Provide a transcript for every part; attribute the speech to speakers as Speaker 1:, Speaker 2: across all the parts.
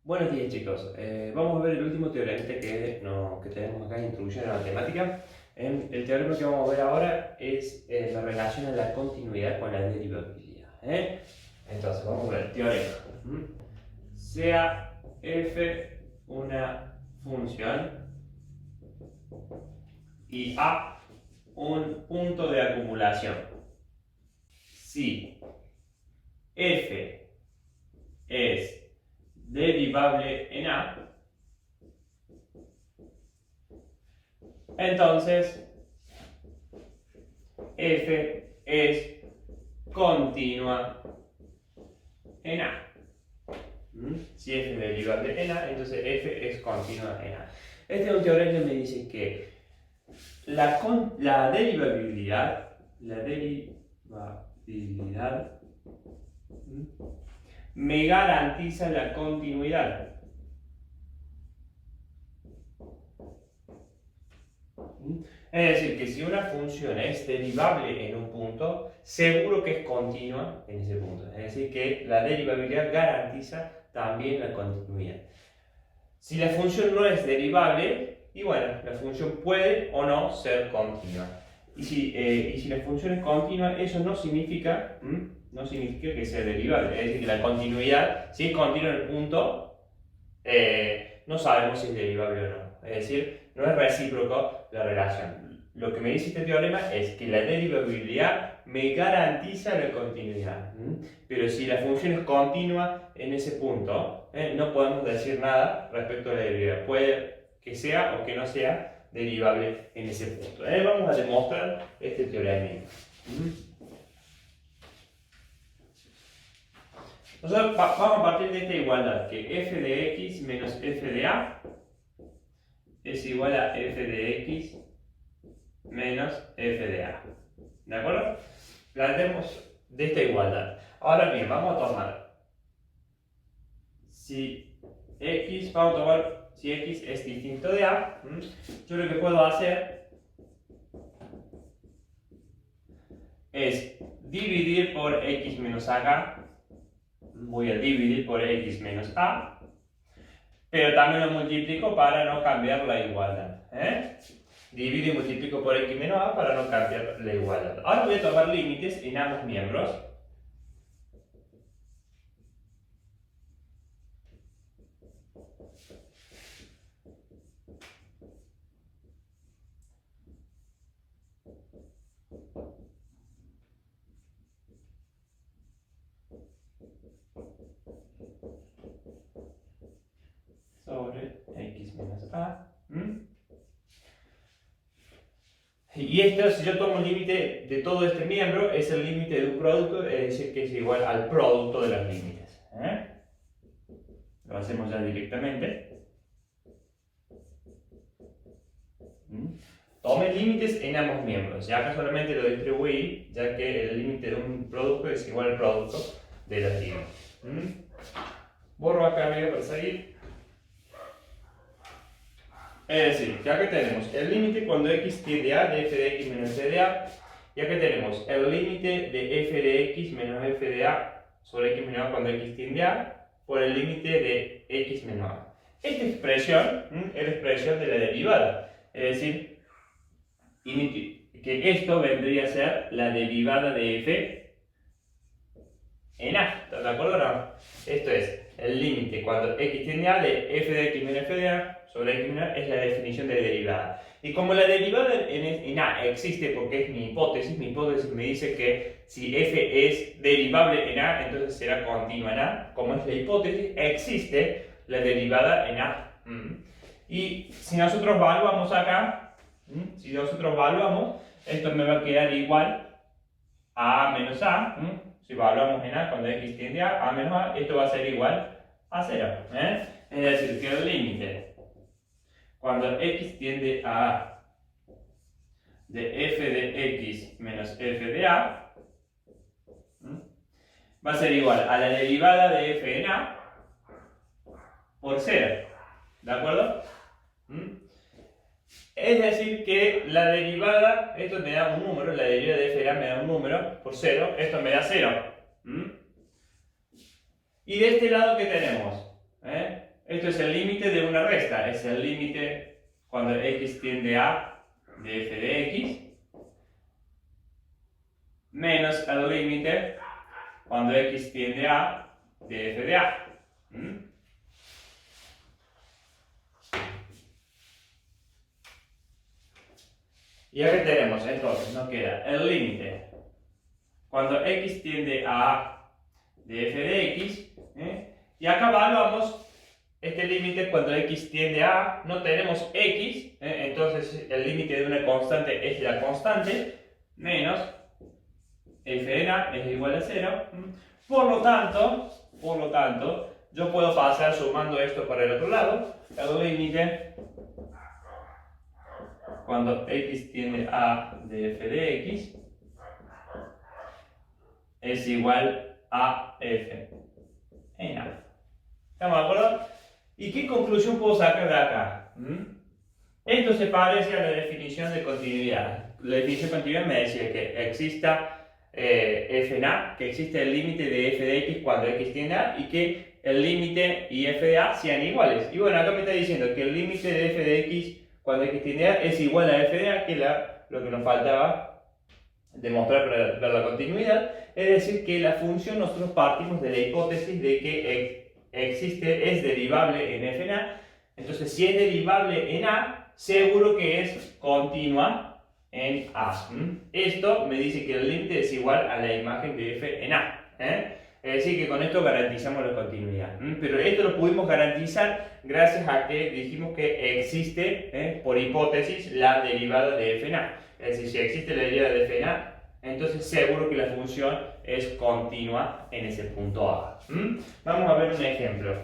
Speaker 1: Buenos días chicos, vamos a ver el último teorema que tenemos acá en Introducción a la Matemática. El teorema que vamos a ver ahora es la relación de la continuidad con la derivabilidad. Entonces vamos a ver el teorema. Sea f una función y a un punto de acumulación. Si f es derivable en A, entonces f es continua en A. Si f es derivable en A, entonces f es continua en A. Este es un teorema que me dice que la derivabilidad me garantiza la continuidad. Es decir, que si una función es derivable en un punto, seguro que es continua en ese punto. Es decir, que la derivabilidad garantiza también la continuidad. Si la función no es derivable, y bueno, la función puede o no ser continua. Y si la función es continua, eso no significa que sea derivable. Es decir, que la continuidad, si es continua en el punto, no sabemos si es derivable o no. Es decir, no es recíproco la relación. Lo que me dice este teorema es que la derivabilidad me garantiza la continuidad. Pero si la función es continua en ese punto, no podemos decir nada respecto a la derivabilidad. Puede que sea o que no sea derivable en ese punto. Vamos a demostrar este teorema. Nosotros vamos a partir de esta igualdad, que f de x menos f de a es igual a f de x menos f de a. ¿De acuerdo? Planteemos de esta igualdad. Ahora bien, vamos a tomar si x es distinto de a, yo lo que puedo hacer es dividir por x menos acá. Voy a dividir por x menos a, pero también lo multiplico para no cambiar la igualdad. Divido y multiplico por x menos a para no cambiar la igualdad. Ahora voy a tomar límites en ambos miembros. Sobre x menos a. Y esto, si yo tomo un límite de todo este miembro, es el límite de un producto, es decir, que es igual al producto de los límites. Lo hacemos ya directamente. Tome límites en ambos miembros. Ya acá solamente lo distribuí, ya que el límite de un producto es igual al producto de los límites. Borro acá arriba para seguir. Es decir, que acá tenemos el límite cuando x tiende a de f de x menos f de a, y acá tenemos el límite de f de x menos f de a sobre x menos a cuando x tiende a por el límite de x menos a. Esta expresión es la expresión de la derivada, es decir, que esto vendría a ser la derivada de f en a. ¿Estás de acuerdo o no? Esto es el límite cuando x tiende a de f de x menos f de a sobre x menos a es la definición de derivada. Y como la derivada en a existe porque es mi hipótesis me dice que si f es derivable en a, entonces será continua en a. Como es la hipótesis, existe la derivada en a. Y si nosotros evaluamos acá, esto me va a quedar igual a menos a. Si evaluamos en a cuando x tiende a menos a, esto va a ser igual a 0. Es decir, que el límite cuando x tiende a a de f de x menos f de a va a ser igual a la derivada de f en a por 0. ¿De acuerdo? Es decir, que la derivada, esto me da un número, la derivada de f de a me da un número por 0, esto me da 0. Y de este lado, ¿qué tenemos? Esto es el límite de una resta, es el límite cuando x tiende a de f de x, menos el límite cuando x tiende a de f de a. Y aquí tenemos, entonces, nos queda el límite cuando x tiende a de f de x, y acá evaluamos este límite cuando x tiende a, no tenemos x, entonces el límite de una constante es la constante, menos f de a es igual a 0. Por lo tanto, yo puedo pasar sumando esto para el otro lado, el límite cuando x tiende a de f de x es igual a f en a. ¿Estamos de acuerdo? ¿Y qué conclusión puedo sacar de acá? Esto se parece a la definición de continuidad. La definición de continuidad me decía que exista f en a, que existe el límite de f de x cuando x tiende a, y que el límite y f de a sean iguales. Y bueno, acá me está diciendo que el límite de f de x cuando x tiende a es igual a f de a, que lo que nos faltaba demostrar para ver la continuidad. Es decir, que la función, nosotros partimos de la hipótesis de que es derivable en f en a. Entonces, si es derivable en a, seguro que es continua en a. Esto me dice que el límite es igual a la imagen de f en a. Es decir, que con esto garantizamos la continuidad. Pero esto lo pudimos garantizar gracias a que dijimos que existe, por hipótesis, la derivada de f en a. Es decir, si existe la derivada de f en a, entonces seguro que la función es continua en ese punto a. Vamos a ver un ejemplo.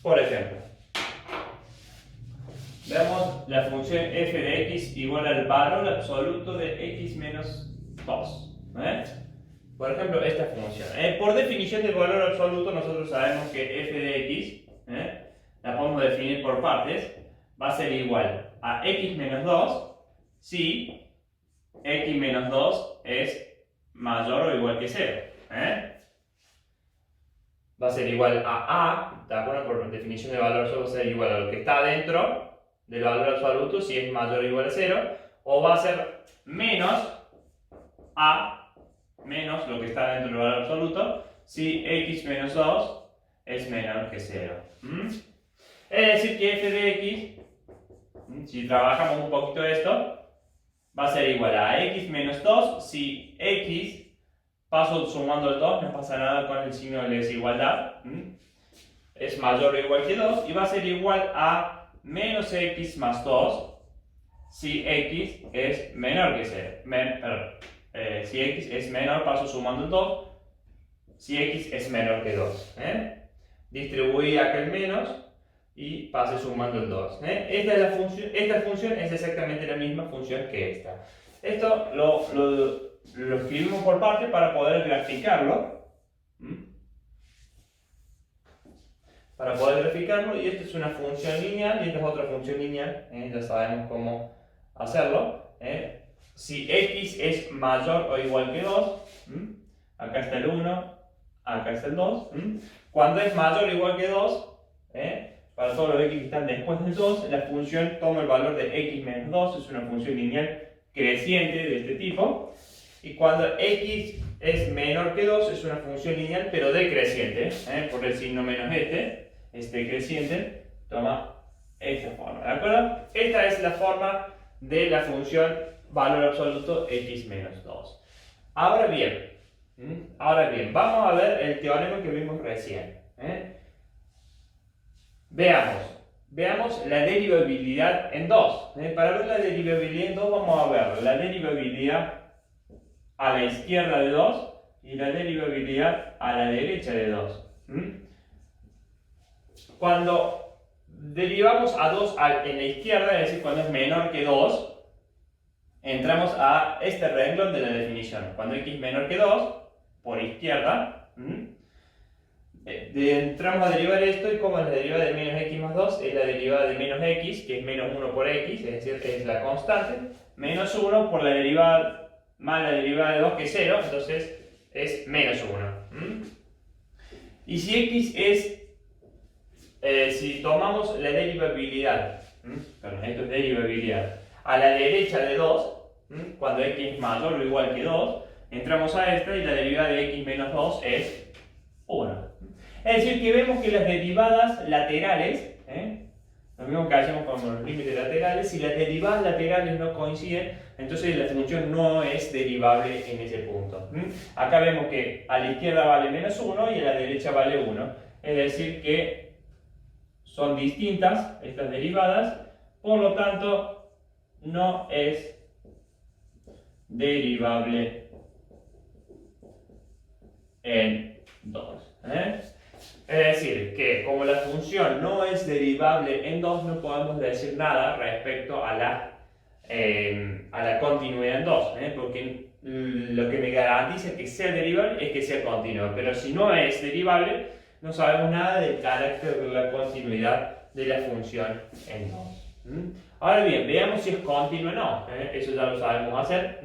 Speaker 1: Por ejemplo, veamos la función f de x igual al valor absoluto de x menos 2. Por ejemplo, esta función. Por definición del valor absoluto, nosotros sabemos que f de x, la podemos definir por partes, va a ser igual a x menos 2 si x menos 2 es mayor o igual que 0. Va a ser igual a, ¿de acuerdo? Por definición de valor absoluto va a ser igual a lo que está dentro del valor absoluto si es mayor o igual a 0, o va a ser menos a, menos lo que está dentro del valor absoluto si x menos 2 es menor que 0. Es decir que f de x, si trabajamos un poquito esto, va a ser igual a x menos 2 si x, paso sumando el 2, no pasa nada con el signo de desigualdad, es mayor o igual que 2, y va a ser igual a menos x más 2 si x es menor que 0. Si x es menor, paso sumando el 2, si x es menor que 2. Distribuí aquel menos y pase sumando el 2. Esta función es exactamente la misma función que esta. Esto lo escribimos por parte para poder graficarlo. Para poder graficarlo, y esta es una función lineal y esta es otra función lineal. Ya sabemos cómo hacerlo. Si x es mayor o igual que 2, acá está el 1, acá está el 2. Cuando es mayor o igual que 2, para todos los x que están después del 2, la función toma el valor de x menos 2, es una función lineal creciente de este tipo. Y cuando x es menor que 2, es una función lineal pero decreciente, por el signo menos este creciente, toma esta forma, ¿de acuerdo? Esta es la forma de la función valor absoluto x menos 2. Ahora bien, vamos a ver el teorema que vimos recién. Veamos la derivabilidad en 2. Para ver la derivabilidad en 2 vamos a ver la derivabilidad a la izquierda de 2 y la derivabilidad a la derecha de 2. Cuando derivamos a 2 en la izquierda, es decir, cuando es menor que 2, entramos a este renglón de la definición. Cuando x es menor que 2, por izquierda, entramos a derivar esto, y como es la derivada de menos x más 2 es la derivada de menos x, que es menos 1 por x, es decir, es la constante, menos 1 por la derivada más la derivada de 2 que es 0, entonces es menos 1. Y si x es, si tomamos la derivabilidad, perdón, esto es derivabilidad, a la derecha de 2, cuando x es mayor o igual que 2, entramos a esta y la derivada de x menos 2 es 1. Es decir, que vemos que las derivadas laterales, lo mismo que hacemos con los límites laterales, si las derivadas laterales no coinciden, entonces la función no es derivable en ese punto. Acá vemos que a la izquierda vale menos 1 y a la derecha vale 1. Es decir, que son distintas estas derivadas, por lo tanto, no es derivable en 2. Es decir, que como la función no es derivable en 2, no podemos decir nada respecto a la continuidad en 2, porque lo que me garantiza que sea derivable es que sea continua, pero si no es derivable, no sabemos nada del carácter de la continuidad de la función en 2. Ahora bien, veamos si es continua o no, eso ya lo sabemos hacer.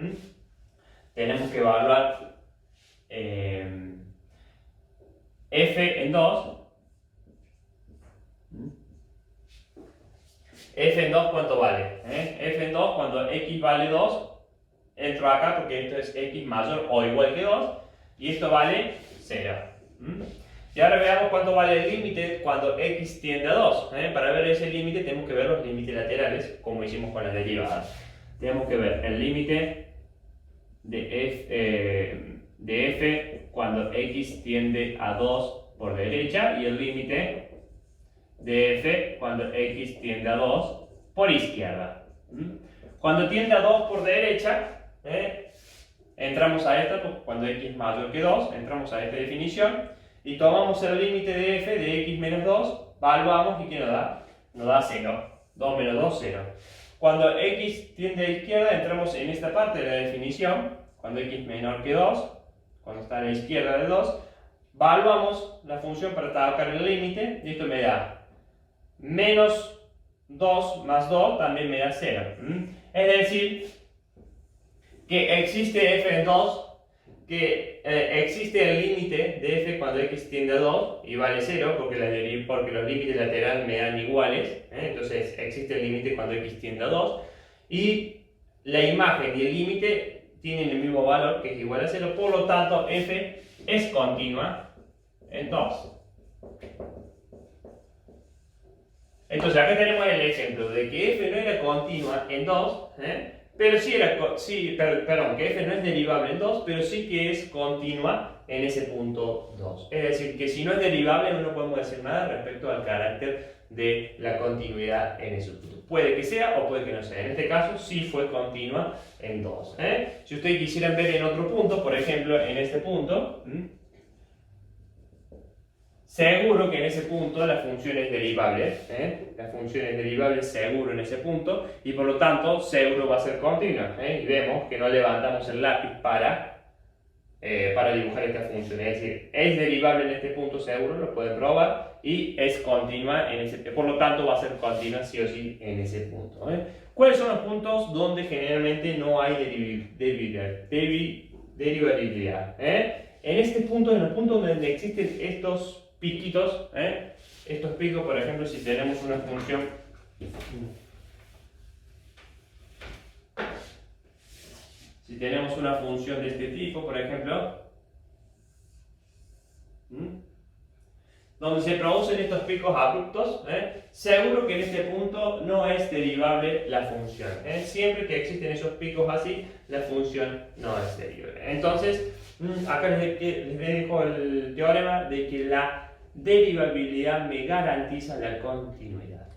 Speaker 1: Tenemos que evaluar f en 2. F en 2, ¿cuánto vale? F en 2, cuando x vale 2, entro acá porque esto es x mayor o igual que 2, y esto vale 0. Y ahora veamos cuánto vale el límite cuando x tiende a 2. Para ver ese límite tenemos que ver los límites laterales, como hicimos con las derivadas. Tenemos que ver el límite de f cuando x tiende a 2 por derecha y el límite de f cuando x tiende a 2 por izquierda. Cuando tiende a 2 por derecha, entramos a esta, pues cuando x es mayor que 2, entramos a esta definición y tomamos el límite de f de x menos 2, evaluamos y ¿qué nos da? Nos da 0. 2 menos 2, 0. Cuando x tiende a la izquierda, entramos en esta parte de la definición, cuando x es menor que 2, cuando está a la izquierda de 2, evaluamos la función para sacar el límite y esto me da menos 2 más 2 también me da 0. Es decir, que existe f en 2, que existe el límite de f cuando x tiende a 2 y vale 0 porque los límites laterales me dan iguales, entonces existe el límite cuando x tiende a 2 y la imagen y el límite tienen el mismo valor que es igual a 0, por lo tanto f es continua en 2. Entonces acá tenemos el ejemplo de que f no era continua en 2, pero que f no es derivable en 2, pero sí que es continua en ese punto 2. Es decir, que si no es derivable no podemos decir nada respecto al carácter de la continuidad en ese punto. Puede que sea o puede que no sea. En este caso sí fue continua en 2. Si ustedes quisieran ver en otro punto, por ejemplo en este punto, seguro que en ese punto la función es derivable, la función es derivable seguro en ese punto y por lo tanto seguro va a ser continua. Y vemos que no levantamos el lápiz para dibujar esta función, es decir, es derivable en este punto seguro, lo pueden probar y es continua por lo tanto va a ser continua sí o sí en ese punto. ¿Cuáles son los puntos donde generalmente no hay derivabilidad? En este punto, en el punto donde existen estos piquitos, estos picos, por ejemplo, si tenemos una función de este tipo, por ejemplo, donde se producen estos picos abruptos, seguro que en este punto no es derivable la función. Siempre que existen esos picos así, la función no es derivable. Entonces, acá les dejo el teorema de que la derivabilidad me garantiza la continuidad.